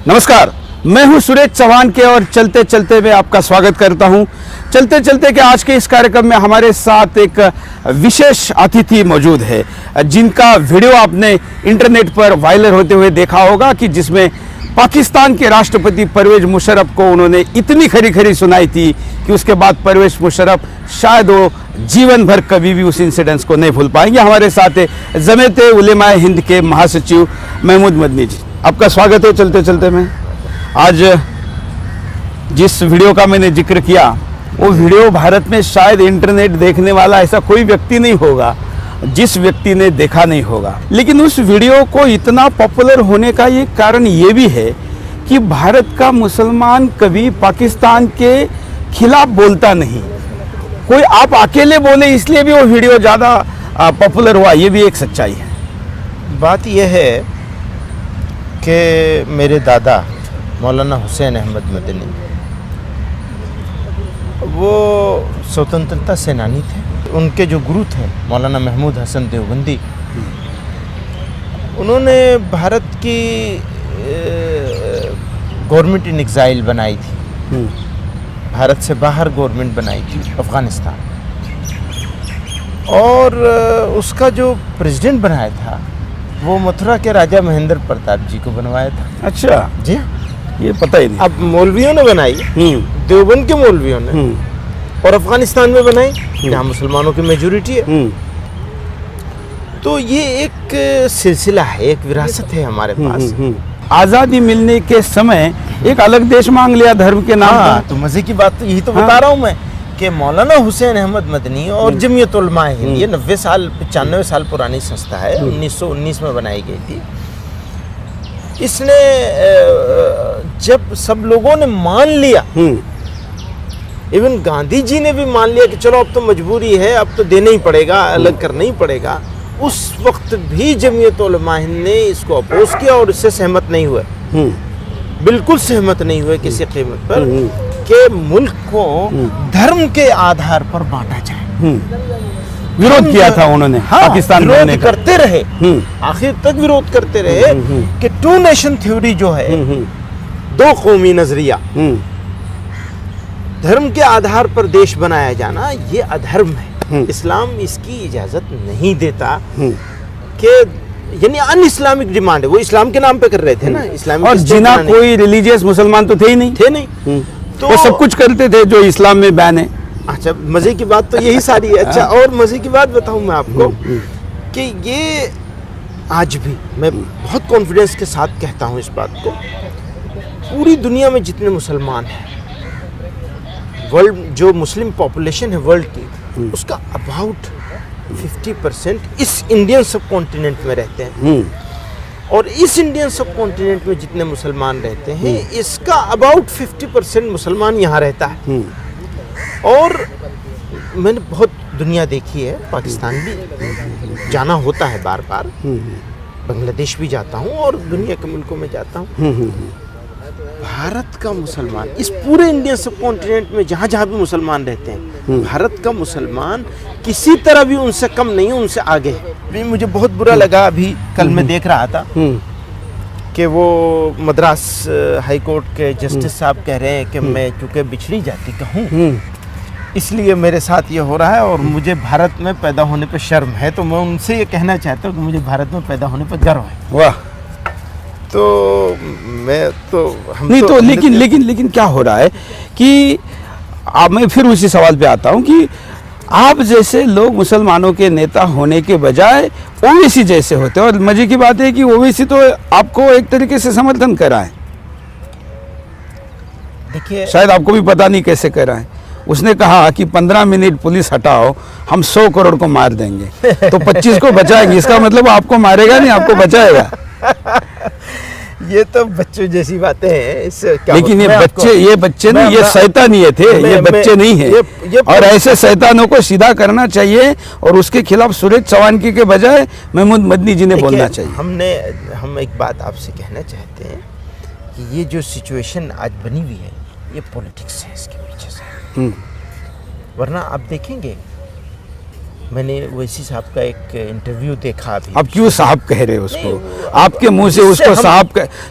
नमस्कार, मैं हूं सुरेश चौहान के और चलते चलते मैं आपका स्वागत करता हूं। चलते चलते के आज के इस कार्यक्रम में हमारे साथ एक विशेष अतिथि मौजूद है, जिनका वीडियो आपने इंटरनेट पर वायरल होते हुए देखा होगा कि जिसमें पाकिस्तान के राष्ट्रपति परवेज मुशर्रफ को उन्होंने इतनी खरी खरी सुनाई थी कि उसके बाद परवेज मुशर्रफ शायद वो जीवन भर कभी भी उस इंसिडेंट्स को नहीं भूल पाएंगे। हमारे साथ है जमीयत उलेमाए हिंद के महासचिव महमूद मदनी जी, आपका स्वागत है। चलते चलते में आज जिस वीडियो का मैंने जिक्र किया, वो वीडियो भारत में शायद इंटरनेट देखने वाला ऐसा कोई व्यक्ति नहीं होगा जिस व्यक्ति ने देखा नहीं होगा। लेकिन उस वीडियो को इतना पॉपुलर होने का ये कारण ये भी है कि भारत का मुसलमान कभी पाकिस्तान के खिलाफ बोलता नहीं। कोई आप अकेले बोले इसलिए भी वो वीडियो ज़्यादा पॉपुलर हुआ, ये भी एक सच्चाई है। बात यह है कि मेरे दादा मौलाना हुसैन अहमद मदनी वो स्वतंत्रता सेनानी थे। उनके जो गुरु थे मौलाना महमूद हसन देवबंदी, उन्होंने भारत की गवर्नमेंट इन एग्जाइल बनाई थी, भारत से बाहर गवर्नमेंट बनाई थी अफ़गानिस्तान, और उसका जो प्रेसिडेंट बनाया था वो मथुरा के राजा महेंद्र प्रताप जी को बनवाया था। अच्छा जी, ये पता ही नहीं। अब मौलवियों ने बनाई, देवबंद के मौलवियों ने, और अफगानिस्तान में बनाई जहाँ मुसलमानों की मेजोरिटी है। तो ये एक सिलसिला है, एक विरासत है हमारे पास। आज़ादी मिलने के समय एक अलग देश मांग लिया धर्म के नाम पर। तो मजे की बात तो यही तो बता रहा हूँ मैं कि मौलाना हुसैन अहमद मदनी और जमीयत उलमाए हिंद, ये 95 साल पुरानी संस्था है, 1919 में बनाई गई थी। इसने जब सब लोगों ने मान लिया, इवन गांधी जी ने भी मान लिया कि चलो अब तो मजबूरी है, अब तो देना ही पड़ेगा, अलग करना ही पड़ेगा, उस वक्त भी जमीयत उलमा हिंद ने इसको अपोज किया और इससे सहमत नहीं हुए, बिल्कुल सहमत नहीं हुए किसी कीमत पर कि मुल्क को धर्म के आधार पर बांटा जाए। विरोध किया था उन्होंने। हाँ, पाकिस्तान विरोध करते रहे, आखिर तक विरोध करते रहे कि टू नेशन थ्योरी जो है, दो कौमी नजरिया, धर्म के आधार पर देश बनाया जाना ये अधर्म है। इस्लाम इसकी इजाजत नहीं देता कि यानी अन इस्लामिक डिमांड है। वो इस्लाम के नाम पे कर रहे थे ना, इस्लामिक, और जिना कोई रिलीजियस मुसलमान तो थे ही नहीं, तो वो सब कुछ करते थे जो इस्लाम में बैन है। अच्छा, मजे की बात तो यही सारी है। अच्छा, और मजे की बात बताऊं मैं आपको कि ये आज भी मैं बहुत कॉन्फिडेंस के साथ कहता हूं इस बात को, पूरी दुनिया में जितने मुसलमान हैं, वर्ल्ड जो मुस्लिम पॉपुलेशन है वर्ल्ड की, उसका अबाउट 50% इस इंडियन सब कॉन्टिनेंट में रहते हैं। और इस इंडियन सब कॉन्टिनेंट में जितने मुसलमान रहते हैं, इसका अबाउट 50% मुसलमान यहाँ रहता है। और मैंने बहुत दुनिया देखी है, पाकिस्तान भी जाना होता है बार बार, बांग्लादेश भी जाता हूँ और दुनिया के मुल्कों में जाता हूँ। भारत का मुसलमान इस पूरे इंडियन सब कॉन्टिनेंट में जहाँ जहाँ भी मुसलमान रहते हैं, भारत का मुसलमान किसी तरह भी उनसे कम नहीं है, उनसे आगे है। मुझे बहुत बुरा लगा, अभी कल मैं देख रहा था कि वो मद्रास हाई कोर्ट के जस्टिस साहब कह रहे हैं कि मैं चूँकि बिछड़ी जाति का हूँ, इसलिए मेरे साथ ये हो रहा है और मुझे भारत में पैदा होने पर शर्म है। तो मैं उनसे ये कहना चाहता हूँ कि मुझे भारत में पैदा होने पर गर्व है। वाह। तो मैं तो हम नहीं तो लेकिन क्या हो रहा है कि अब मैं फिर उसी सवाल पे आता हूँ कि आप जैसे लोग मुसलमानों के नेता होने के बजाय ओवैसी जैसे होते हैं, और मजे की बात है कि ओवैसी तो आपको एक तरीके से समर्थन कर रहा है। देखिए, शायद आपको भी पता नहीं कैसे कर रहा है। उसने कहा कि 15 मिनट पुलिस हटाओ, हम 100 करोड़ को मार देंगे, तो 25 को बचाएंगे। इसका मतलब आपको मारेगा नहीं, आपको बचाएगा। ये तो बच्चों जैसी बातें हैं। इससे क्या, लेकिन ये बच्चे नहीं, ये शैतानियत है, ये बच्चे नहीं है। और ऐसे शैतानों को सीधा करना चाहिए और उसके खिलाफ सुरेश चौहान के बजाय महमूद मदनी जी ने बोलना चाहिए। हम एक बात आपसे कहना चाहते हैं कि ये जो सिचुएशन आज बनी हुई है, ये पॉलिटिक्स है इसके पीछे से। वरना आप देखेंगे, मैंने ओवैसी साहब का एक इंटरव्यू देखा अभी। अब क्यों साहब कह रहे हो उसको? आपके मुंह से उसको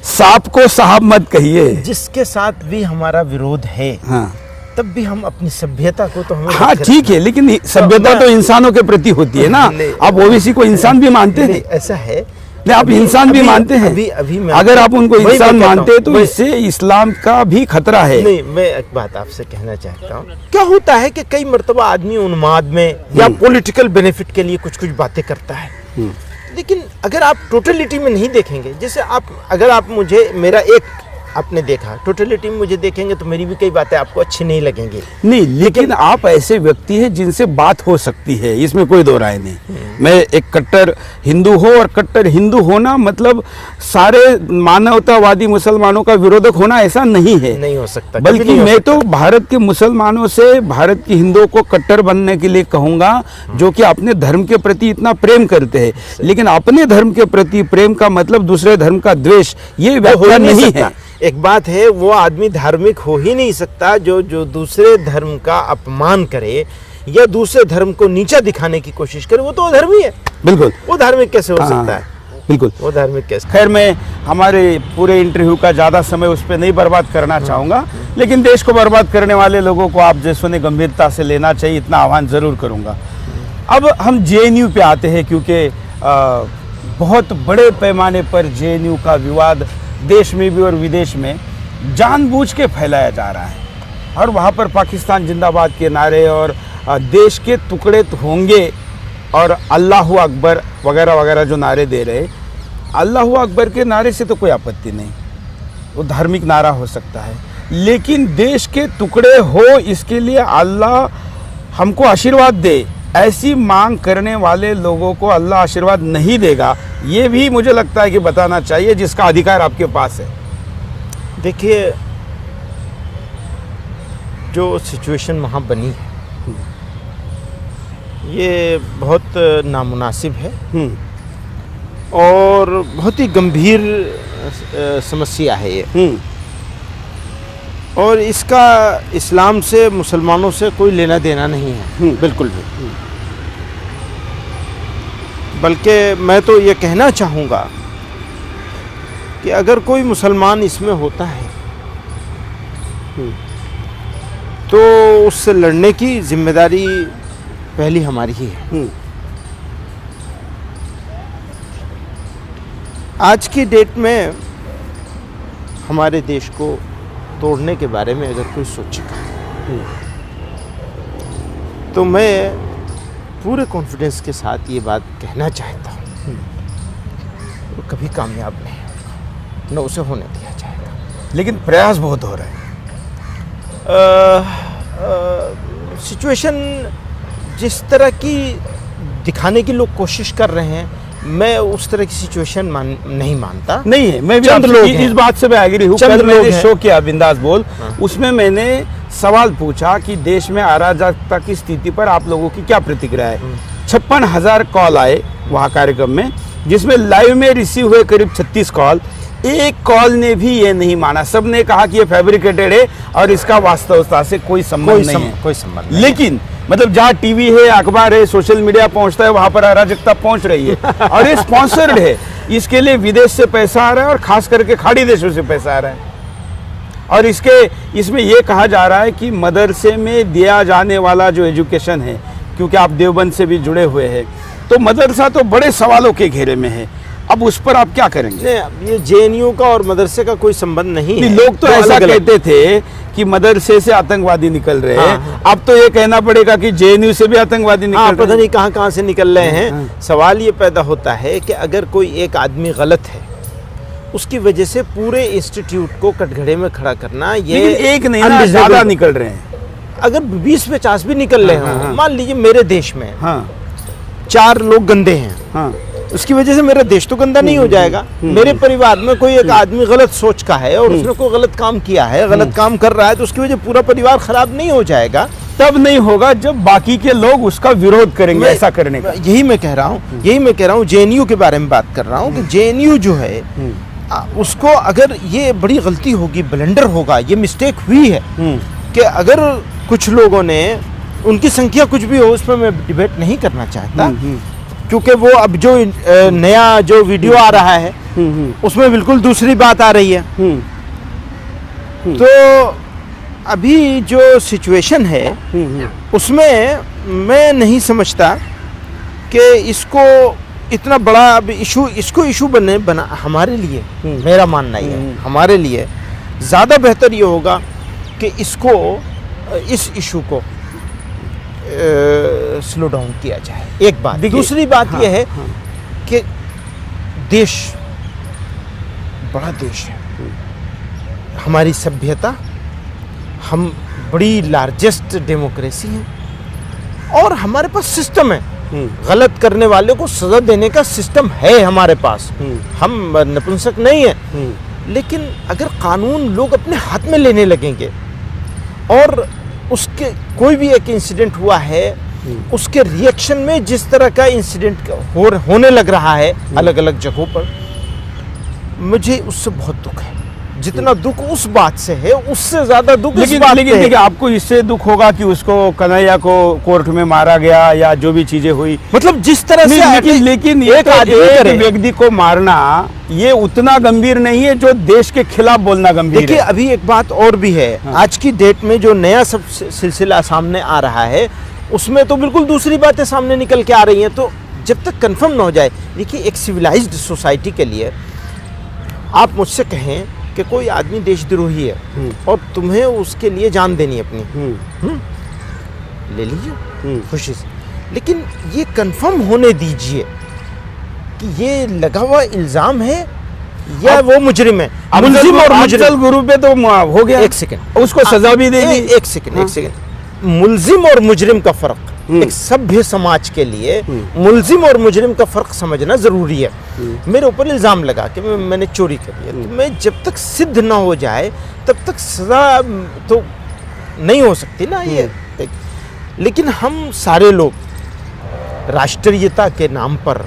सांप को साहब मत कहिए। जिसके साथ भी हमारा विरोध है, हाँ तब भी हम अपनी सभ्यता को तो हमें हाँ ठीक है, लेकिन सभ्यता तो इंसानों के प्रति होती है ना। आप ओबीसी को इंसान भी मानते हैं? ऐसा है नहीं, आप इंसान भी मानते हैं। अभी अगर आप उनको इंसान मानते हैं तो मैं- इससे इस्लाम का भी खतरा है। नहीं, मैं एक बात आपसे कहना चाहता हूँ, क्या होता है कि कई मर्तबा आदमी उन्माद में या पॉलिटिकल बेनिफिट के लिए कुछ कुछ बातें करता है, लेकिन अगर आप टोटलिटी में नहीं देखेंगे, जैसे अगर आप मुझे मेरा एक आपने देखा टोटलिटी में मुझे देखेंगे तो मेरी भी कई बातें आपको अच्छी नहीं लगेंगी। नहीं, लेकिन आप ऐसे व्यक्ति हैं जिनसे बात हो सकती है, इसमें कोई दो राय नहीं। मैं एक कट्टर हिंदू हो, और कट्टर हिंदू होना मतलब सारे मानवतावादी मुसलमानों का विरोधक होना ऐसा नहीं है, नहीं हो सकता। बल्कि मैं तो भारत के मुसलमानों से भारत के हिंदुओं को कट्टर बनने के लिए कहूंगा, जो कि अपने धर्म के प्रति इतना प्रेम करते हैं। लेकिन अपने धर्म के प्रति प्रेम का मतलब दूसरे धर्म का द्वेष, ये व्याख्या नहीं है। एक बात है, वो आदमी धार्मिक हो ही नहीं सकता जो दूसरे धर्म का अपमान करे या दूसरे धर्म को नीचा दिखाने की कोशिश करे, वो तो अधर्मी है। बिल्कुल, वो धार्मिक कैसे हो हाँ, सकता है? बिल्कुल, वो धार्मिक कैसे? खैर, मैं हमारे पूरे इंटरव्यू का ज़्यादा समय उस पर नहीं बर्बाद करना चाहूँगा, लेकिन देश को बर्बाद करने वाले लोगों को आप जैसों ने गंभीरता से लेना चाहिए, इतना आह्वान ज़रूर करूँगा। अब हम जेएनयू पे आते हैं, क्योंकि बहुत बड़े पैमाने पर जेएनयू का विवाद देश में भी और विदेश में जानबूझ के फैलाया जा रहा है, और वहाँ पर पाकिस्तान जिंदाबाद के नारे और देश के टुकड़े होंगे और अल्लाह अकबर वगैरह वगैरह जो नारे दे रहे, अल्लाह अकबर के नारे से तो कोई आपत्ति नहीं, वो धार्मिक नारा हो सकता है, लेकिन देश के टुकड़े हो इसके लिए अल्लाह हमको आशीर्वाद दे, ऐसी मांग करने वाले लोगों को अल्लाह आशीर्वाद नहीं देगा, ये भी मुझे लगता है कि बताना चाहिए, जिसका अधिकार आपके पास है। देखिए, जो सिचुएशन वहाँ बनी है ये बहुत नामुनासिब है और बहुत ही गंभीर समस्या है ये, और इसका इस्लाम से मुसलमानों से कोई लेना देना नहीं है, बिल्कुल भी। बल्कि मैं तो ये कहना चाहूँगा कि अगर कोई मुसलमान इसमें होता है तो उससे लड़ने की जिम्मेदारी पहली हमारी ही है। आज की डेट में हमारे देश को तोड़ने के बारे में अगर कोई सोचेगा तो मैं पूरे कॉन्फिडेंस के साथ ये बात कहना चाहता हूँ, वो कभी कामयाब नहीं होगा, न उसे होने दिया जाएगा। लेकिन प्रयास बहुत हो रहे हैं। सिचुएशन जिस तरह की दिखाने की लोग कोशिश कर रहे हैं, मैं उस तरह की सिचुएशन नहीं मानता। नहीं है, मैं भी चंद लोग इस बात से मैं एग्री हूँ। कल मैंने शो किया बिंदास बोल, उसमें मैंने सवाल पूछा कि देश में अराजकता की स्थिति पर आप लोगों की क्या प्रतिक्रिया है। 56,000 कॉल आए वहाँ कार्यक्रम में, जिसमें लाइव में रिसीव हुए करीब 36 कॉल। एक कॉल ने भी ये नहीं माना, सब ने कहा कि ये फैब्रिकेटेड है और इसका वास्तवता से कोई संबंध नहीं है, कोई संबंध नहीं। लेकिन मतलब जहाँ टीवी है, अखबार है, सोशल मीडिया पहुँचता है, वहाँ पर अराजकता पहुँच रही है और ये स्पॉन्सर्ड है। इसके लिए विदेश से पैसा आ रहा है और खास करके खाड़ी देशों से पैसा आ रहा है। और इसमें ये कहा जा रहा है कि मदरसे में दिया जाने वाला जो एजुकेशन है, क्योंकि आप देवबंद से भी जुड़े हुए हैं, तो मदरसा तो बड़े सवालों के घेरे में है। अब उस पर आप क्या करेंगे? ये जेएनयू का और मदरसे का कोई संबंध नहीं है। लोग तो ऐसा कहते थे कि मदरसे से आतंकवादी निकल रहे हैं, अब तो ये कहना पड़ेगा कि जेएनयू से भी आतंकवादी निकल रहे हैं। पता नहीं कहाँ से निकल रहे हैं। सवाल ये पैदा होता है कि अगर कोई एक आदमी गलत है, उसकी वजह से पूरे इंस्टीट्यूट को कटघरे में खड़ा करना, ये एक नहीं ना, ज्यादा निकल रहे हैं। अगर 20-50 भी निकल रहे हो, मान लीजिए मेरे देश में 4 लोग गंदे हैं, उसकी वजह से मेरा देश तो गंदा नहीं हो जाएगा। मेरे परिवार में कोई एक आदमी गलत सोच का है और उसने कोई गलत काम किया है, गलत काम कर रहा है, तो उसकी वजह पूरा परिवार खराब नहीं हो जाएगा। तब नहीं होगा जब बाकी के लोग उसका विरोध करेंगे ऐसा करने का। यही मैं कह रहा हूँ, जेएनयू के बारे में बात कर रहा हूँ कि जेएनयू जो है उसको अगर ये बड़ी गलती होगी, ब्लंडर होगा, ये मिस्टेक हुई है कि अगर कुछ लोगों ने, उनकी संख्या कुछ भी हो, उस पर मैं डिबेट नहीं करना चाहता, क्योंकि वो अब जो नया जो वीडियो आ रहा है उसमें बिल्कुल दूसरी बात आ रही है। तो अभी जो सिचुएशन है उसमें मैं नहीं समझता कि इसको इतना बड़ा अब इसको इशू बना हमारे लिए। मेरा मानना ये है, हमारे लिए ज़्यादा बेहतर ये होगा कि इस इशू को स्लो डाउन किया जाए। एक बात। दूसरी बात यह है कि देश बड़ा देश है, हमारी सभ्यता, हम बड़ी लार्जेस्ट डेमोक्रेसी है और हमारे पास सिस्टम है। गलत करने वाले को सजा देने का सिस्टम है हमारे पास। हम नपुंसक नहीं है। लेकिन अगर कानून लोग अपने हाथ में लेने लगेंगे और उसके कोई भी एक इंसिडेंट हुआ है, उसके रिएक्शन में जिस तरह का इंसिडेंट होने लग रहा है अलग अलग जगहों पर, मुझे उससे बहुत दुख है। जितना दुख उस बात से है, उससे ज्यादा दुख इस बात लेकिन देखिए, आपको इससे दुख होगा कि उसको कन्हैया को कोर्ट में मारा गया या जो भी चीजें हुई, मतलब जिस तरह से लेकिन एक व्यक्ति को मारना ये उतना गंभीर नहीं है जो देश के खिलाफ बोलना गंभीर है। देखिए, अभी एक बात और भी है। आज की डेट में जो नया सब सिलसिला सामने आ रहा है उसमें तो बिल्कुल दूसरी बातें सामने निकल के आ रही हैं। तो जब तक कंफर्म ना हो जाए, देखिए एक सिविलाइज्ड सोसाइटी के लिए आप मुझसे कहें कि कोई आदमी देशद्रोही है और तुम्हें उसके लिए जान देनी है अपनी, ले लीजिए खुशी से, लेकिन ये कंफर्म होने दीजिए कि ये लगा हुआ इल्जाम है या वो मुजरिम है। मुलजिम और मुजरिम गुरु पे तो हो गया। एक सेकंड, उसको सजा भी दे दी। एक सेकंड, मुलजिम और मुजरिम का फर्क एक सभ्य समाज के लिए मुलजिम और मुजरिम का फर्क समझना जरूरी है। मेरे ऊपर इल्जाम लगा कि मैंने चोरी करी है, तो मैं जब तक सिद्ध ना हो जाए तब तक सजा तो नहीं हो सकती ना ये। लेकिन हम सारे लोग राष्ट्रीयता के नाम पर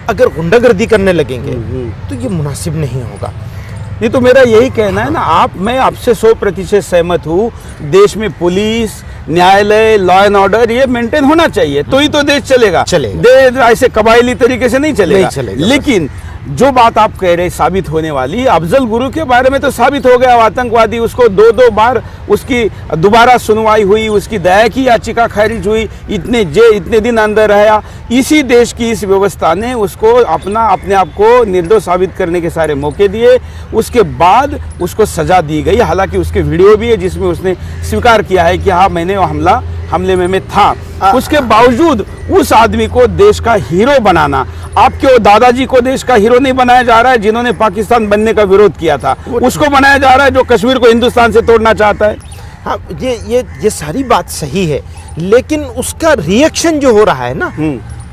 अगर गुंडागर्दी करने लगेंगे तो ये मुनासिब नहीं होगा। ये तो मेरा यही कहना है ना। मैं आपसे 100% सहमत हूँ। देश में पुलिस, न्यायालय, लॉ एंड ऑर्डर ये मेंटेन होना चाहिए, तो ही तो देश चलेगा। ऐसे कबायली तरीके से नहीं चलेगा। लेकिन जो बात आप कह रहे साबित होने वाली, अफजल गुरु के बारे में तो साबित हो गया आतंकवादी। उसको 2-2 बार उसकी दोबारा सुनवाई हुई, उसकी दया की याचिका खारिज हुई, इतने दिन अंदर रहा। इसी देश की इस व्यवस्था ने उसको अपने आप को निर्दोष साबित करने के सारे मौके दिए। उसके बाद उसको सजा दी गई। हालांकि उसके वीडियो भी है जिसमें उसने स्वीकार किया है कि हाँ, मैंने हमले में था। उसके बावजूद उस आदमी को देश का हीरो बनाना, आपके वो दादाजी को देश का हीरो नहीं बनाया जा रहा है जिन्होंने पाकिस्तान बनने का विरोध किया था, उसको बनाया जा रहा है जो कश्मीर को हिंदुस्तान से तोड़ना चाहता है। हाँ, ये सारी बात सही है, लेकिन उसका रिएक्शन जो हो रहा है ना,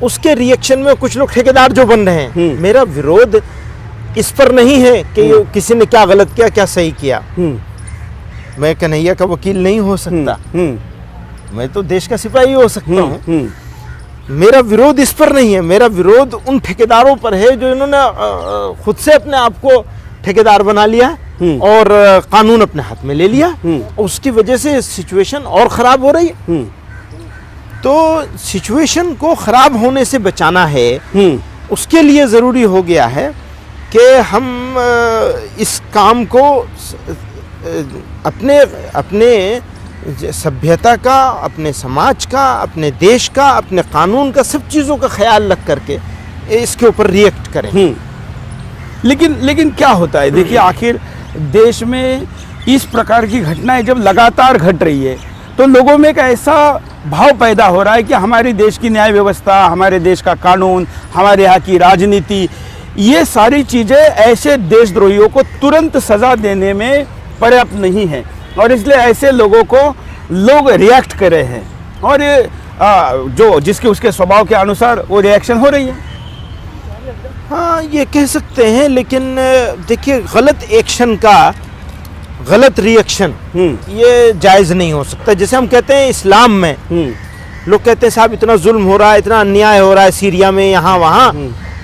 उसके रिएक्शन में कुछ लोग ठेकेदार जो बन रहे हैं। मेरा विरोध इस पर नहीं है कि किसी ने क्या गलत किया क्या सही किया। मैं कन्हैया का वकील नहीं हो सकता, मैं तो देश का सिपाही हो सकता हूँ। मेरा विरोध इस पर नहीं है, मेरा विरोध उन ठेकेदारों पर है जो इन्होंने खुद से अपने आप को ठेकेदार बना लिया और कानून अपने हाथ में ले लिया। उसकी वजह से सिचुएशन और खराब हो रही है। तो सिचुएशन को खराब होने से बचाना है, उसके लिए ज़रूरी हो गया है कि हम इस काम को अपने सभ्यता का, अपने समाज का, अपने देश का, अपने कानून का, सब चीज़ों का ख्याल रख करके इसके ऊपर रिएक्ट करें। लेकिन क्या होता है, देखिए आखिर देश में इस प्रकार की घटनाएं जब लगातार घट रही है तो लोगों में एक ऐसा भाव पैदा हो रहा है कि हमारे देश की न्याय व्यवस्था, हमारे देश का कानून, हमारे यहाँ की राजनीति, ये सारी चीज़ें ऐसे देशद्रोहियों को तुरंत सज़ा देने में पर्याप्त नहीं है और इसलिए ऐसे लोगों को लोग रिएक्ट कर रहे हैं और जो जिसके उसके स्वभाव के अनुसार वो रिएक्शन हो रही है। हाँ, ये कह सकते हैं, लेकिन देखिए गलत एक्शन का गलत रिएक्शन ये जायज़ नहीं हो सकता। जैसे हम कहते हैं इस्लाम में लोग कहते हैं साहब इतना जुल्म हो रहा है, इतना अन्याय हो रहा है सीरिया में, यहाँ वहाँ,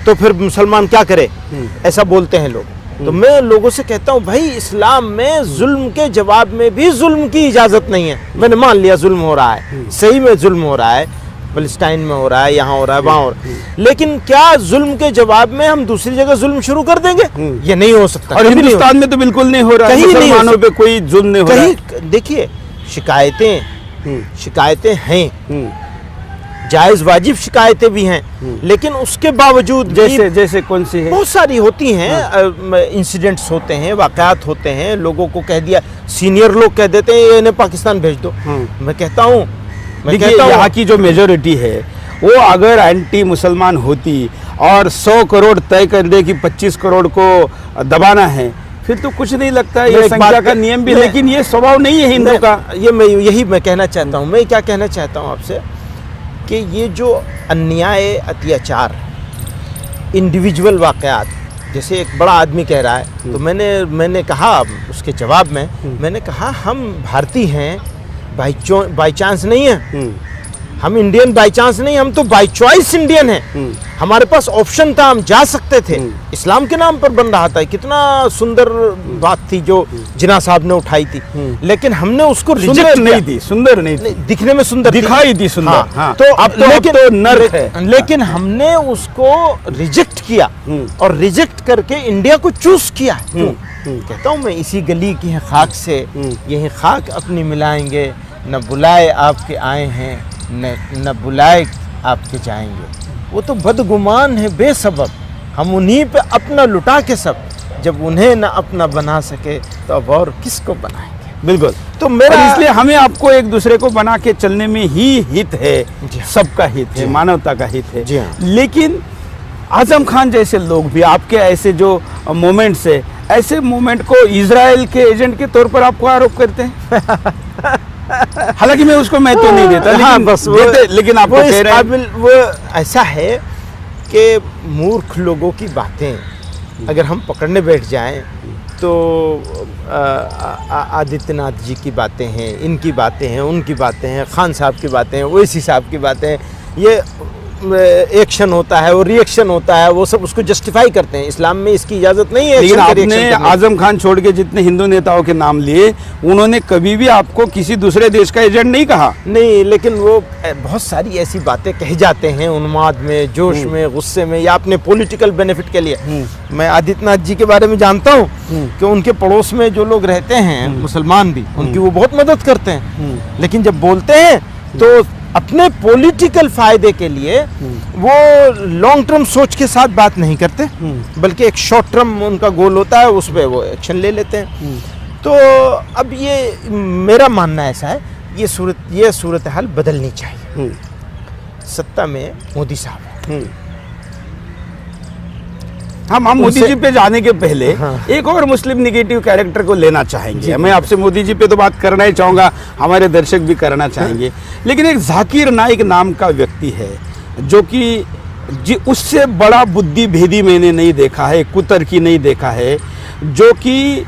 तो फिर मुसलमान क्या करे, ऐसा बोलते हैं लोग। तो मैं लोगों से कहता हूँ भाई, इस्लाम में जुल्म के जवाब में भी जुल्म की इजाज़त नहीं है। मैंने मान लिया जुल्म हो रहा है, सही में जुल्म हो रहा है, पैलेस्टाइन में हो रहा है, यहाँ हो रहा है, वहाँ हो रहा है, लेकिन क्या जुल्म के जवाब में हम दूसरी जगह जुल्म शुरू कर देंगे? ये नहीं हो सकता। और हिंदुस्तान में तो बिल्कुल नहीं हो रहा है, मुसलमानों पे कोई जुल्म नहीं हो रहा है। कहीं देखिए, शिकायतें हैं, जायज वाजिब शिकायतें भी हैं, लेकिन उसके बावजूद जैसे कौन सी है? बहुत सारी होती हैं। इंसिडेंट्स होते हैं, वाक़यात होते हैं, लोगों को कह दिया, सीनियर लोग कह देते हैं इन्हें पाकिस्तान भेज दो। मैं कहता हूँ यहाँ की जो मेजोरिटी है वो अगर एंटी मुसलमान होती और 100 करोड़ तय कर दे कि 25 करोड़ को दबाना है, फिर तो कुछ नहीं लगता है। ये संख्या का नियम भी, लेकिन ये स्वभाव नहीं है हिंदू का। यही मैं कहना चाहता हूँ। मैं क्या कहना चाहता हूँ आपसे कि ये जो अन्याय, अत्याचार, इंडिविजुअल वाक़यात, जैसे एक बड़ा आदमी कह रहा है, तो मैंने कहा उसके जवाब में, मैंने कहा हम भारतीय हैं बाई चांस नहीं है, हम इंडियन बाई चांस नहीं, हम तो बाई चॉइस इंडियन हैं। हमारे पास ऑप्शन था, हम जा सकते थे। इस्लाम के नाम पर बन रहा था। कितना सुंदर बात थी जो जिन्ना साहब ने उठाई थी, लेकिन हमने उसको रिजेक्ट नहीं दी। सुंदर नहीं थी, दिखने में सुंदर दिखाई दी सुंदर। हाँ, हाँ। तो अब तो नर्क है। लेकिन हमने उसको रिजेक्ट किया और रिजेक्ट करके इंडिया को चूज किया। कहता हूँ मैं, इसी गली की है खाक से यही खाक अपनी मिलाएंगे, न बुलाए आपके आए हैं, न बुलाए आपके जाएंगे। वो तो बदगुमान है बेसबब, हम उन्हीं पे अपना लुटा के सब, जब उन्हें न अपना बना सके तो अब और किसको बनाएंगे? बिल्कुल। तो मेरा इसलिए हमें आपको एक दूसरे को बना के चलने में ही हित है, सबका हित है, मानवता का हित है। लेकिन आजम खान जैसे लोग भी, आपके ऐसे जो मोमेंट्स है, ऐसे मोमेंट को इजराइल के एजेंट के तौर पर आपको आरोप करते हैं। हालांकि मैं उसको महत्व नहीं देता, लेकिन बस लेकिन आपको कह रहे हैं वो ऐसा है कि मूर्ख लोगों की बातें अगर हम पकड़ने बैठ जाएं तो आदित्यनाथ जी की बातें हैं, इनकी बातें हैं, उनकी बातें हैं, खान साहब की बातें हैं, ओवैसी साहब की बातें हैं, ये एक्शन होता है और रिएक्शन होता है, वो सब उसको जस्टिफाई करते हैं। इस्लाम में इसकी इजाज़त नहीं है। लेकिन आपने आजम खान छोड़ के जितने हिंदू नेताओं के नाम लिए, उन्होंने कभी भी आपको किसी दूसरे देश का एजेंट नहीं कहा। नहीं, लेकिन वो बहुत सारी ऐसी बातें कह जाते हैं उन्माद में, जोश में, गुस्से में, या अपने पॉलिटिकल बेनिफिट के लिए। मैं आदित्यनाथ जी के बारे में जानता हूँ कि उनके पड़ोस में जो लोग रहते हैं, मुसलमान भी, उनकी वो बहुत मदद करते हैं, लेकिन जब बोलते हैं तो अपने पॉलिटिकल फायदे के लिए वो लॉन्ग टर्म सोच के साथ बात नहीं करते, बल्कि एक शॉर्ट टर्म उनका गोल होता है, उस पर वो एक्शन ले लेते हैं। तो अब ये मेरा मानना ऐसा है, ये सूरत हाल बदलनी चाहिए। सत्ता में मोदी साहब है। हम मोदी जी पे जाने के पहले एक और मुस्लिम निगेटिव कैरेक्टर को लेना चाहेंगे। मैं आपसे मोदी जी पे तो बात करना ही चाहूँगा, हमारे दर्शक भी करना चाहेंगे, लेकिन एक जाकिर नाइक नाम का व्यक्ति है जो कि उससे बड़ा बुद्धि भेदी मैंने नहीं देखा है, कुतर्की नहीं देखा है, जो कि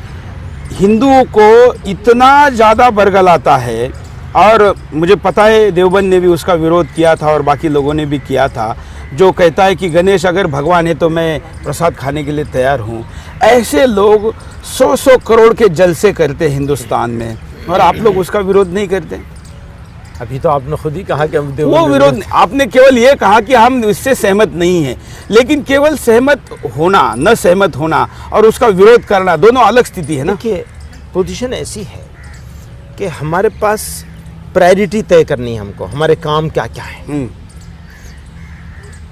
हिंदुओं को इतना ज़्यादा बरगलाता है। और मुझे पता है देवबंद ने भी उसका विरोध किया था और बाकी लोगों ने भी किया था, जो कहता है कि गणेश अगर भगवान है तो मैं प्रसाद खाने के लिए तैयार हूँ। ऐसे लोग 100-100 करोड़ के जलसे करते हैं हिंदुस्तान में, और आप लोग उसका विरोध नहीं करते। अभी तो आपने खुद ही कहा कि हम वो विरोध, आपने केवल ये कहा कि हम इससे सहमत नहीं हैं, लेकिन केवल सहमत होना, न सहमत होना और उसका विरोध करना, दोनों अलग स्थिति है ना। देखिए, पोजीशन ऐसी है कि हमारे पास प्रायोरिटी तय करनी है हमको, हमारे काम क्या क्या है।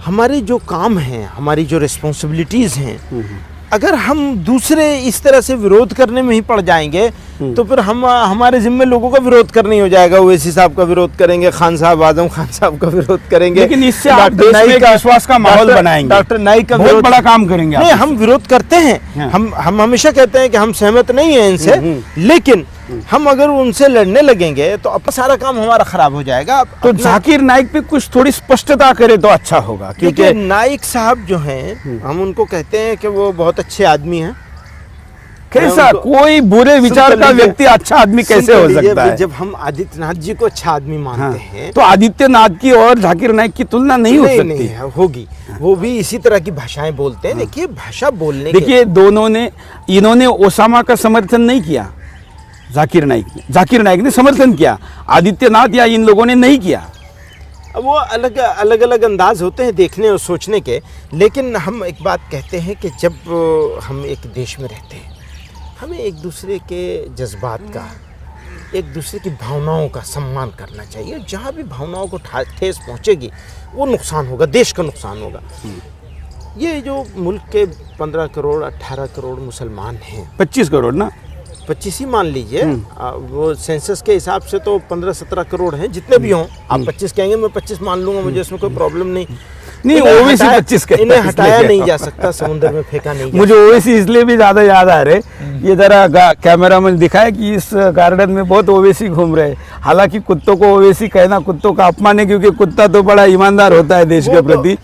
हमारे जो काम हैं, हमारी जो रिस्पॉन्सिबिलिटीज़ हैं, अगर हम दूसरे इस तरह से विरोध करने में ही पड़ जाएंगे तो फिर हम हमारे जिम्मे लोगों का विरोध करना ही हो जाएगा। ओवैसी साहब का विरोध करेंगे, खान साहब, आजम खान साहब का विरोध करेंगे, लेकिन इससे आप देश में एक विश्वास का माहौल बनाएंगे। डॉक्टर नाइक का बहुत बड़ा काम करेंगे। नहीं, हम विरोध करते हैं, हम हमेशा कहते हैं कि हम सहमत नहीं हैं इनसे, लेकिन हम अगर उनसे लड़ने लगेंगे तो अपना सारा काम हमारा खराब हो जाएगा। तो जाकिर नाइक पे कुछ थोड़ी स्पष्टता करे तो अच्छा होगा, क्योंकि नाइक साहब जो हैं, हम उनको कहते हैं कि वो बहुत अच्छे आदमी हैं। कैसा कोई बुरे विचार का व्यक्ति अच्छा आदमी कैसे हो सकता है? जब हम आदित्यनाथ जी को अच्छा आदमी मानते हैं तो आदित्यनाथ की और जाकिर नाइक की तुलना नहीं हो सकती। नहीं होगी, वो भी इसी तरह की भाषाएं बोलते हैं। देखिए, भाषा बोलने, देखिए दोनों ने, इन्होंने ओसामा का समर्थन नहीं किया, जाकिर नाइक ने समर्थन किया, आदित्यनाथ या इन लोगों ने नहीं किया। अब वो अलग अलग अंदाज होते हैं देखने और सोचने के, लेकिन हम एक बात कहते हैं कि जब हम एक देश में रहते हैं, हमें एक दूसरे के जज्बात का, एक दूसरे की भावनाओं का सम्मान करना चाहिए। जहाँ भी भावनाओं को ठेस पहुँचेगी वो नुकसान होगा, देश का नुकसान होगा। ये जो मुल्क के 15 करोड़ 18 करोड़ मुसलमान हैं, 25 करोड़ ना, 25 ही मान लीजिए, वो सेंसस के हिसाब से तो 15-17 करोड़ हैं, जितने भी हों। आप 25 कहेंगे, मैं 25 मान लूंगा, मुझे इसमें कोई प्रॉब्लम नहीं। ओवैसी 25 के इन्हें हटाया नहीं जा सकता, समुद्र में फेंका नहीं जा मुझे ओवैसी इसलिए भी ज्यादा याद आ रहे, ये जरा कैमरा में दिखाया कि इस गार्डन में बहुत ओवैसी घूम रहे। हालांकि कुत्तों को ओवैसी कहना कुत्तों का अपमान है, क्योंकि कुत्ता तो बड़ा ईमानदार होता है देश के प्रति।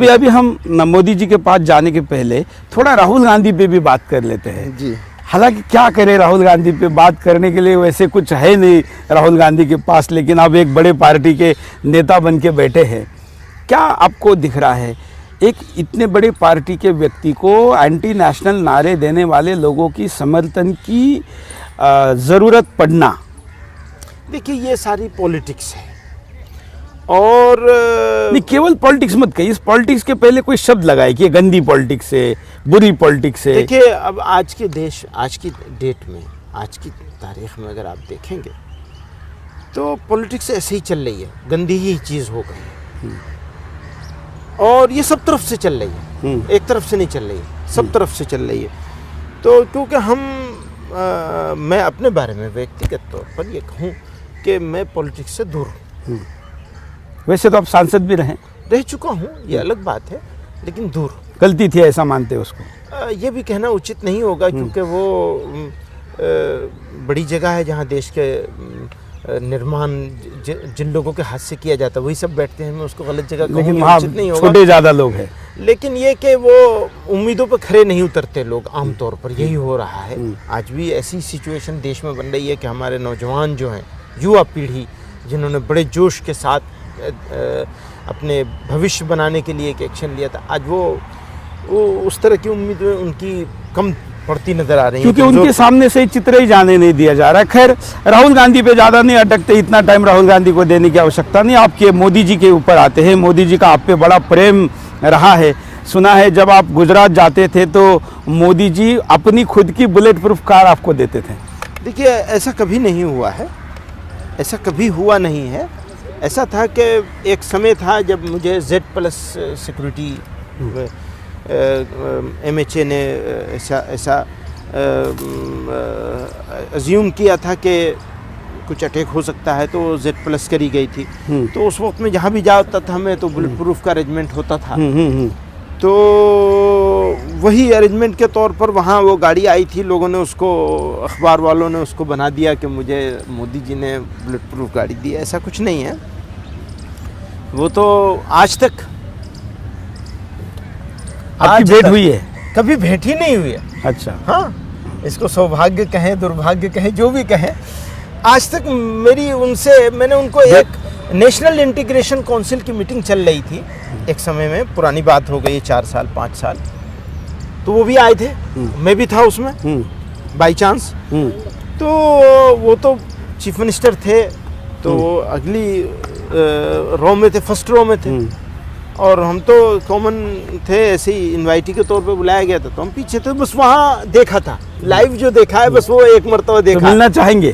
अभी हम मोदी जी के पास जाने के पहले थोड़ा राहुल गांधी पे भी बात कर लेते हैं जी। हालांकि क्या करें, राहुल गांधी पे बात करने के लिए वैसे कुछ है नहीं राहुल गांधी के पास, लेकिन अब एक बड़े पार्टी के नेता बन के बैठे हैं। क्या आपको दिख रहा है एक इतने बड़े पार्टी के व्यक्ति को एंटी नेशनल नारे देने वाले लोगों की समर्थन की ज़रूरत पड़ना? देखिए, ये सारी पॉलिटिक्स है, और नहीं, केवल पॉलिटिक्स मत कहिए, इस पॉलिटिक्स के पहले कोई शब्द लगाए कि ये गंदी पॉलिटिक्स है, बुरी पॉलिटिक्स है। देखिए, अब आज के देश, आज की डेट में, आज की तारीख में अगर आप देखेंगे तो पॉलिटिक्स ऐसे ही चल रही है, गंदी ही चीज़ हो गई, और ये सब तरफ से चल रही है, एक तरफ से नहीं चल रही है, सब तरफ से चल रही है। तो क्योंकि मैं अपने बारे में व्यक्तिगत तौर पर ये कहूँ कि मैं पॉलिटिक्स से दूर हूँ। वैसे तो आप सांसद भी रह चुका हूँ, ये अलग बात है, लेकिन दूर। गलती थी ऐसा मानते हैं उसको? ये भी कहना उचित नहीं होगा, क्योंकि वो बड़ी जगह है जहाँ देश के निर्माण जिन लोगों के हाथ से किया जाता है वही सब बैठते हैं। मैं उसको गलत जगह कहूँ, लेकिन उचित नहीं होगा। छोटे ज़्यादा लोग हैं, लेकिन ये कि वो उम्मीदों पर खरे नहीं उतरते लोग, आमतौर पर यही हो रहा है। आज भी ऐसी सिचुएशन देश में बन रही है कि हमारे नौजवान जो हैं, युवा पीढ़ी, जिन्होंने बड़े जोश के साथ अपने भविष्य बनाने के लिए एक एक्शन लिया था, आज वो उस तरह की उम्मीदें उनकी कम पड़ती नजर आ रही है, क्योंकि उनके सामने से चित्र ही जाने नहीं दिया जा रहा है। खैर, राहुल गांधी पे ज़्यादा नहीं अटकते, इतना टाइम राहुल गांधी को देने की आवश्यकता नहीं। आपके मोदी जी के ऊपर आते हैं। मोदी जी का आप पे बड़ा प्रेम रहा है, सुना है जब आप गुजरात जाते थे तो मोदी जी अपनी खुद की बुलेट प्रूफ कार आपको देते थे। देखिए, ऐसा कभी नहीं हुआ है, ऐसा कभी हुआ नहीं है। ऐसा था कि एक समय था जब मुझे Z+ सिक्योरिटी MHA ने ऐसा अज्यूम किया था कि कुछ अटैक हो सकता है, तो Z+ करी गई थी। तो उस वक्त में जहाँ भी जाता था मैं, तो बुलेट प्रूफ का अरेंजमेंट होता था। तो वही अरेंजमेंट के तौर पर वहाँ वो गाड़ी आई थी, लोगों ने उसको, अखबार वालों ने उसको बना दिया कि मुझे मोदी जी ने बुलेट प्रूफ गाड़ी दी। ऐसा कुछ नहीं है, वो तो आज तक आपकी भेंट हुई है? कभी भेंट ही नहीं हुई है। अच्छा। हाँ, इसको सौभाग्य कहें, दुर्भाग्य कहें, जो भी कहें, आज तक मेरी उनसे, मैंने उनको एक नेशनल इंटीग्रेशन काउंसिल की मीटिंग चल रही थी एक समय में, पुरानी बात हो गई 4 साल 5 साल, तो वो भी आए थे, मैं भी था उसमें बाई चांस। तो वो तो चीफ मिनिस्टर थे, तो वो अगली रो में थे, फर्स्ट रो में थे, और हम तो कॉमन थे, ऐसे ही इनवाइटी के तौर पे बुलाया गया था, तो हम पीछे थे, बस वहाँ देखा था, लाइव जो देखा है बस वो एक मरतबा देखा। तो मिलना चाहेंगे?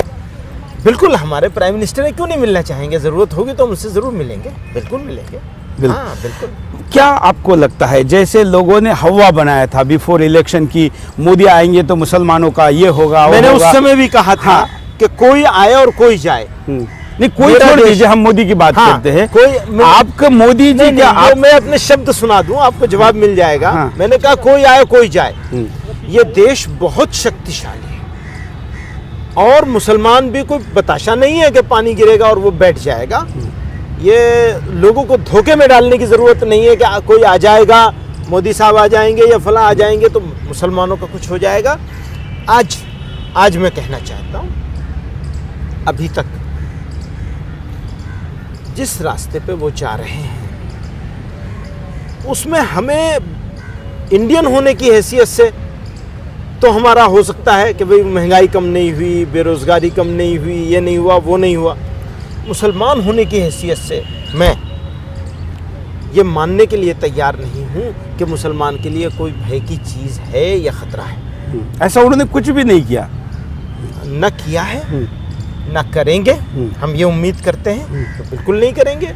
बिल्कुल, हमारे प्राइम मिनिस्टर है, क्यों नहीं मिलना चाहेंगे? ज़रूरत होगी तो हमसे ज़रूर मिलेंगे, बिल्कुल मिलेंगे। हाँ, बिल्कुल। क्या आपको लगता है, जैसे लोगों ने हवा बनाया था बिफोर इलेक्शन की मोदी आएंगे तो मुसलमानों का ये होगा, मैंने उस समय भी कहा था कि कोई आए और कोई जाए, नहीं कोई छोड़ दीजिए, हम मोदी की बात करते हैं। कोई आपका मोदी जी क्या मैं अपने शब्द सुना दूं, आपको जवाब मिल जाएगा। मैंने कहा कोई आए कोई जाए, ये देश बहुत शक्तिशाली है, और मुसलमान भी कोई बताशा नहीं है कि पानी गिरेगा और वो बैठ जाएगा। ये लोगों को धोखे में डालने की जरूरत नहीं है कि कोई आ जाएगा, मोदी साहब आ जाएंगे या फला आ जाएंगे तो मुसलमानों का कुछ हो जाएगा। आज मैं कहना चाहता हूं, अभी तक जिस रास्ते पे वो जा रहे हैं उसमें हमें इंडियन होने की हैसियत से तो हमारा हो सकता है कि भाई महंगाई कम नहीं हुई, बेरोजगारी कम नहीं हुई, ये नहीं हुआ, वो नहीं हुआ, मुसलमान होने की हैसियत से मैं ये मानने के लिए तैयार नहीं हूँ कि मुसलमान के लिए कोई भय की चीज़ है या ख़तरा है। ऐसा उन्होंने कुछ भी नहीं किया, न किया है, न करेंगे। हम ये उम्मीद करते हैं तो बिल्कुल नहीं करेंगे।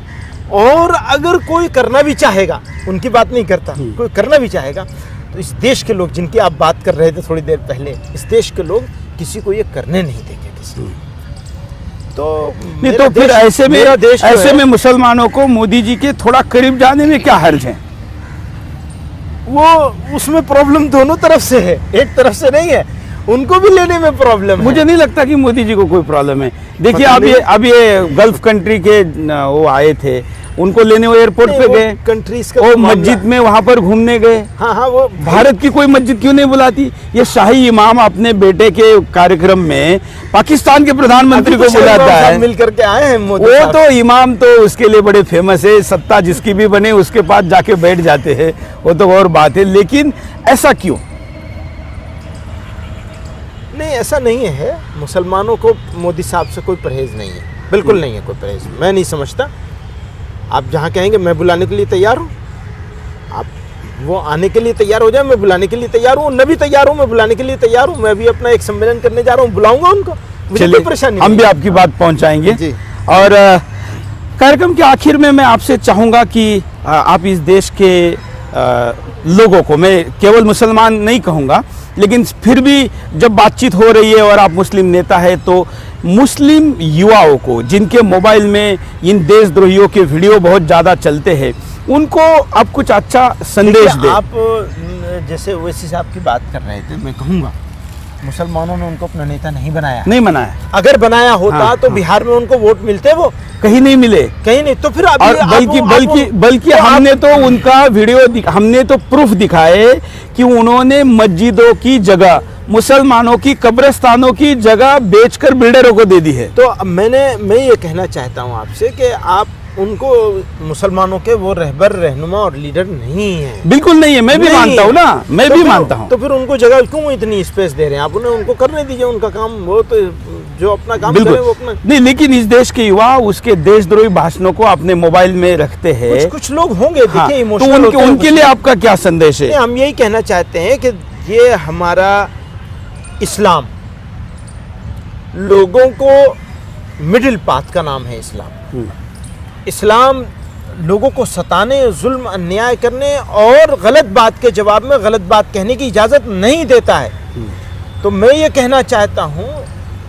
और अगर कोई करना भी चाहेगा, उनकी बात नहीं करता, कोई करना भी चाहेगा तो इस देश के लोग, जिनकी आप बात कर रहे थे थोड़ी देर पहले, इस देश के लोग किसी को ये करने नहीं देंगे किसी तो नहीं तो फिर ऐसे में मेरा देश ऐसे में मुसलमानों को मोदी जी के थोड़ा करीब जाने में क्या हर्ज है? वो उसमें प्रॉब्लम दोनों तरफ से है, एक तरफ से नहीं है। उनको भी लेने में प्रॉब्लम है। मुझे नहीं लगता कि मोदी जी को कोई प्रॉब्लम है। देखिए अब ये गल्फ कंट्री के वो आए थे, उनको लेने वो एयरपोर्ट पे गए, कंट्रीज का वो मस्जिद में वहां पर घूमने गए। हाँ, वो भारत की कोई मस्जिद क्यों नहीं बुलाती? ये शाही इमाम अपने बेटे के कार्यक्रम में पाकिस्तान के प्रधानमंत्री को बुलाता है। मिल करके आए हैं मोदी वो साहब। तो इमाम तो उसके लिए बड़े फेमस है, सत्ता जिसकी भी बने उसके पास जाके बैठ जाते हैं, वो तो और बात है। लेकिन ऐसा क्यों? नहीं, ऐसा नहीं है। मुसलमानों को मोदी साहब से कोई परहेज नहीं है, बिल्कुल नहीं है कोई परहेज। मैं नहीं समझता। आप जहाँ कहेंगे मैं बुलाने के लिए तैयार हूँ, आप वो आने के लिए तैयार हो जाए, मैं बुलाने के लिए तैयार हूँ। मैं भी तैयार हूँ, मैं बुलाने के लिए तैयार हूँ। मैं भी अपना एक सम्मेलन करने जा रहा हूँ, बुलाऊंगा उनको, मुझे कोई परेशानी हम नहीं भी है। आपकी बात पहुंचाएंगे। जी। और कार्यक्रम के आखिर में मैं आपसे चाहूंगा कि आप इस देश के लोगों को, मैं केवल मुसलमान नहीं कहूँगा, लेकिन फिर भी जब बातचीत हो रही है और आप मुस्लिम नेता है, तो मुस्लिम युवाओं को जिनके मोबाइल में इन देशद्रोहियों के वीडियो बहुत ज़्यादा चलते हैं, उनको आप कुछ अच्छा संदेश दें। आप जैसे ओवैसी साहब की बात कर रहे थे, मैं कहूँगा मुसलमानों ने उनको अपना नेता नहीं बनाया। नहीं बनाया। अगर बनाया होता हाँ, तो हाँ। बिहार में उनको वोट मिलते, वो कहीं नहीं मिले, कहीं नहीं। तो फिर अभी और बल्कि हमने तो उनका वीडियो हमने तो प्रूफ दिखाए कि उन्होंने मस्जिदों की जगह, मुसलमानों की कब्रिस्तानों की जगह बेचकर बिल्डरों को दे दी है। तो मैं ये कहना चाहता हूँ आपसे कि आप उनको, मुसलमानों के वो रहबर, रहनुमा और लीडर नहीं है। बिल्कुल नहीं है, मैं भी मानता हूँ ना, मैं भी मानता हूँ। तो फिर उनको जगह क्यों इतनी स्पेस दे रहे हैं आप? उन्हें उनको करने दीजिए उनका काम। वो तो जो अपना काम करे वो अपना। नहीं, लेकिन इस देश के युवा उसके देशद्रोही भाषणों को अपने मोबाइल में रखते हैं। कुछ लोग होंगे, हाँ, देखिए, तो इमोशनल होते हैं उनके लिए आपका क्या संदेश है? हम यही कहना चाहते हैं कि ये हमारा इस्लाम, लोगों को मिडिल पाथ का नाम है इस्लाम। इस्लाम लोगों को सताने, जुल्म, अन्याय करने और गलत बात के जवाब में गलत बात कहने की इजाज़त नहीं देता है। तो मैं ये कहना चाहता हूँ,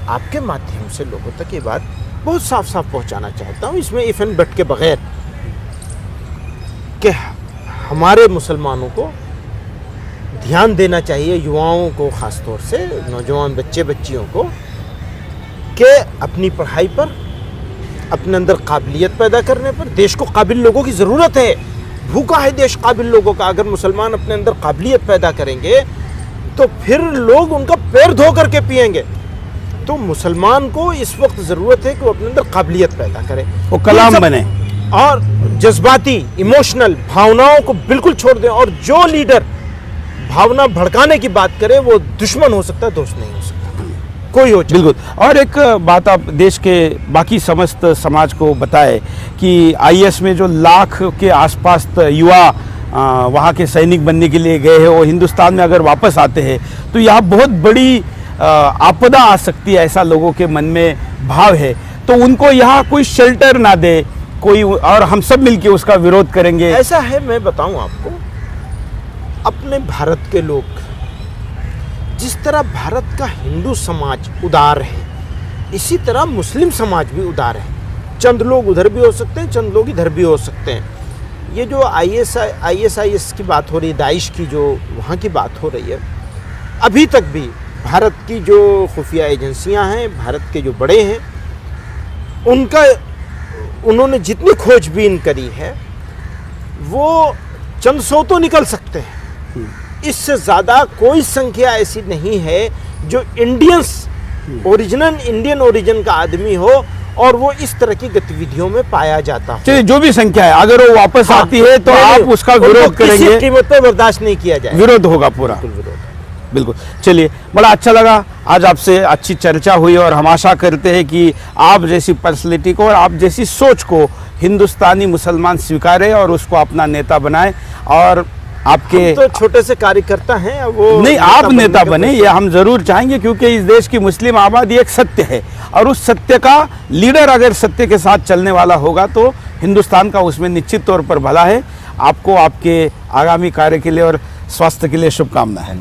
आपके माध्यम से लोगों तक ये बात बहुत साफ साफ पहुँचाना चाहता हूँ, इसमें इफ एंड बट के बगैर, कि हमारे मुसलमानों को ध्यान देना चाहिए, युवाओं को, ख़ास तौर से नौजवान बच्चे बच्चियों को, कि अपनी पढ़ाई पर, अपने अंदर काबिलियत पैदा करने पर। देश को काबिल लोगों की ज़रूरत है, भूखा है देश काबिल लोगों का। अगर मुसलमान अपने अंदर काबिलियत पैदा करेंगे तो फिर लोग उनका पैर धो करके पिएंगे। तो मुसलमान को इस वक्त ज़रूरत है कि वो अपने अंदर काबिलियत पैदा करे, वो कलाम बने और जज्बाती, इमोशनल भावनाओं को बिल्कुल छोड़ दें। और जो लीडर भावना भड़काने की बात करे वो दुश्मन हो सकता है, दोस्त नहीं हो सकता, कोई हो। बिल्कुल। और एक बात आप देश के बाकी समस्त समाज को बताएं कि आईएएस में जो लाख के आसपास युवा वहाँ के सैनिक बनने के लिए गए हैं, वो हिंदुस्तान में अगर वापस आते हैं तो यहाँ बहुत बड़ी आपदा आ सकती है, ऐसा लोगों के मन में भाव है। तो उनको यहाँ कोई शेल्टर ना दे कोई, और हम सब मिलके उसका विरोध करेंगे। ऐसा है, मैं बताऊं आपको, अपने भारत के लोग, जिस तरह भारत का हिंदू समाज उदार है, इसी तरह मुस्लिम समाज भी उदार है। चंद लोग उधर भी हो सकते हैं, चंद लोग इधर भी हो सकते हैं। ये जो ISIS की बात हो रही है, दाइश की जो वहाँ की बात हो रही है, अभी तक भी भारत की जो खुफिया एजेंसियां हैं, भारत के जो बड़े हैं, उन्होंने जितनी खोजबीन करी है वो चंद सौ तो निकल सकते हैं, इससे ज़्यादा कोई संख्या ऐसी नहीं है जो ओरिजिनल इंडियन ओरिजिन का आदमी हो और वो इस तरह की गतिविधियों में पाया जाता है। चलिए, जो भी संख्या है, अगर वो वापस आती है तो आप उसका विरोध करेंगे। किसी कीमत पर बर्दाश्त नहीं किया जाए, विरोध होगा पूरा। विरोध। बिल्कुल। चलिए, बड़ा अच्छा लगा आज आपसे अच्छी चर्चा हुई और हम आशा करते हैं कि आप जैसी पर्सनैलिटी को और आप जैसी सोच को हिंदुस्तानी मुसलमान स्वीकारे और उसको अपना नेता बनाए। और आपके तो छोटे से कार्यकर्ता हैं, वो नहीं, आप बनने नेता का बने ये हम जरूर चाहेंगे, क्योंकि इस देश की मुस्लिम आबादी एक सत्य है और उस सत्य का लीडर अगर सत्य के साथ चलने वाला होगा तो हिंदुस्तान का उसमें निश्चित तौर पर भला है। आपको आपके आगामी कार्य के लिए और स्वास्थ्य के लिए शुभकामनाएं।